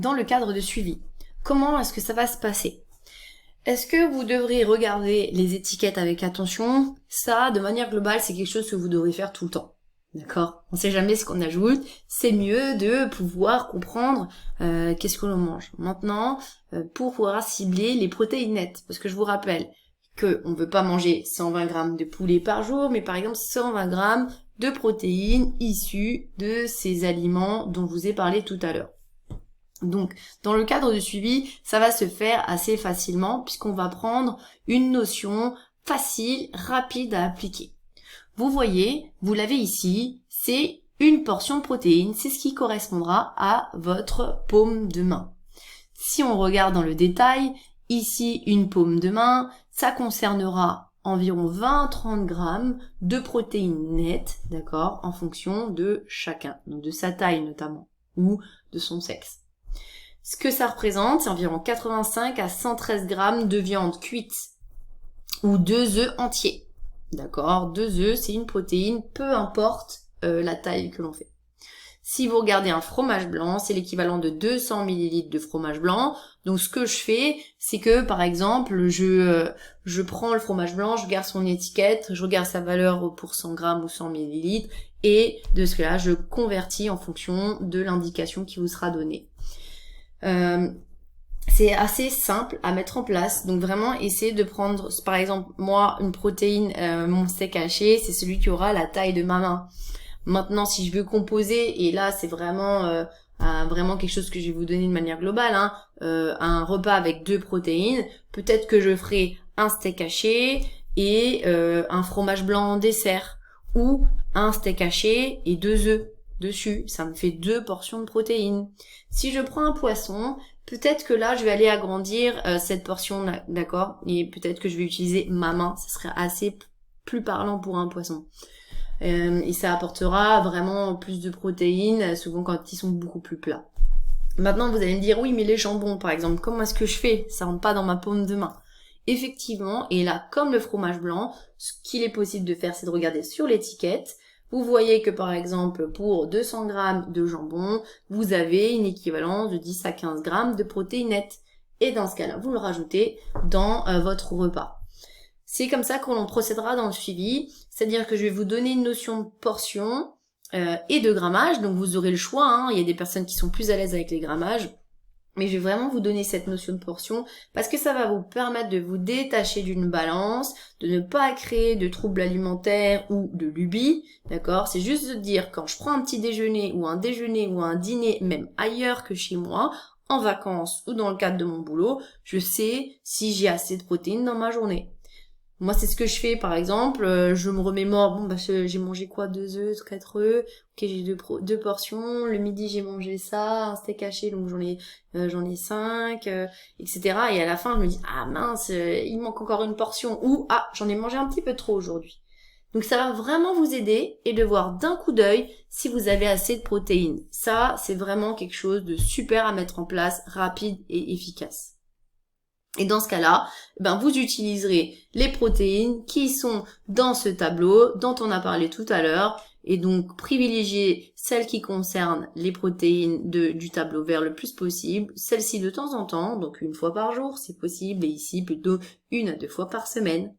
dans le cadre de suivi. Comment est-ce que ça va se passer? Est-ce que vous devrez regarder les étiquettes avec attention? Ça, de manière globale, c'est quelque chose que vous devrez faire tout le temps. D'accord? On sait jamais ce qu'on ajoute. C'est mieux de pouvoir comprendre qu'est-ce que l'on mange. Maintenant, pour pouvoir cibler les protéines nettes, parce que je vous rappelle que on ne veut pas manger 120 grammes de poulet par jour, mais par exemple 120 grammes de protéines issues de ces aliments dont je vous ai parlé tout à l'heure. Donc, dans le cadre de suivi, ça va se faire assez facilement puisqu'on va prendre une notion facile, rapide à appliquer. Vous voyez, vous l'avez ici, c'est une portion de protéines, c'est ce qui correspondra à votre paume de main. Si on regarde dans le détail, ici une paume de main, ça concernera environ 20-30 grammes de protéines nettes, d'accord, en fonction de chacun, donc de sa taille notamment, ou de son sexe. Ce que ça représente, c'est environ 85 à 113 grammes de viande cuite ou 2 œufs entiers. D'accord, 2 œufs, c'est une protéine, peu importe la taille que l'on fait. Si vous regardez un fromage blanc, c'est l'équivalent de 200 ml de fromage blanc. Donc ce que je fais, c'est que par exemple, je prends le fromage blanc, je regarde son étiquette, je regarde sa valeur pour 100 grammes ou 100 ml et de ce là, je convertis en fonction de l'indication qui vous sera donnée. C'est assez simple à mettre en place, donc vraiment essayez de prendre, par exemple moi une protéine, mon steak haché, c'est celui qui aura la taille de ma main. Maintenant si je veux composer, et là c'est vraiment vraiment quelque chose que je vais vous donner de manière globale, un repas avec 2 protéines, peut-être que je ferai un steak haché et un fromage blanc en dessert, ou un steak haché et 2 œufs dessus, ça me fait 2 portions de protéines. Si je prends un poisson, peut-être que là je vais aller agrandir cette portion, d'accord, et peut-être que je vais utiliser ma main, ça serait assez plus parlant pour un poisson. Et ça apportera vraiment plus de protéines, souvent quand ils sont beaucoup plus plats. Maintenant vous allez me dire, oui mais les jambons par exemple, comment est-ce que je fais? Ça rentre pas dans ma paume de main. Effectivement, et là comme le fromage blanc, ce qu'il est possible de faire c'est de regarder sur l'étiquette. Vous voyez que par exemple pour 200 grammes de jambon, vous avez une équivalence de 10 à 15 grammes de protéines nettes. Et dans ce cas-là, vous le rajoutez dans votre repas. C'est comme ça qu'on procédera dans le suivi, c'est-à-dire que je vais vous donner une notion de portion et de grammage, donc vous aurez le choix, il y a des personnes qui sont plus à l'aise avec les grammages, mais je vais vraiment vous donner cette notion de portion parce que ça va vous permettre de vous détacher d'une balance, de ne pas créer de troubles alimentaires ou de lubies, d'accord? C'est juste de dire quand je prends un petit déjeuner ou un dîner, même ailleurs que chez moi, en vacances ou dans le cadre de mon boulot, je sais si j'ai assez de protéines dans ma journée. Moi, c'est ce que je fais, par exemple, je me remémore, j'ai mangé quoi, 2 œufs, 4 œufs, ok, j'ai 2 portions, le midi, j'ai mangé ça, un steak haché, donc j'en ai 5, etc. Et à la fin, je me dis, ah mince, il manque encore une portion, ou, j'en ai mangé un petit peu trop aujourd'hui. Donc ça va vraiment vous aider et de voir d'un coup d'œil si vous avez assez de protéines. Ça, c'est vraiment quelque chose de super à mettre en place, rapide et efficace. Et dans ce cas-là, vous utiliserez les protéines qui sont dans ce tableau dont on a parlé tout à l'heure et donc privilégier celles qui concernent les protéines du tableau vert le plus possible, celles-ci de temps en temps, donc 1 fois par jour c'est possible et ici plutôt 1 à 2 fois par semaine.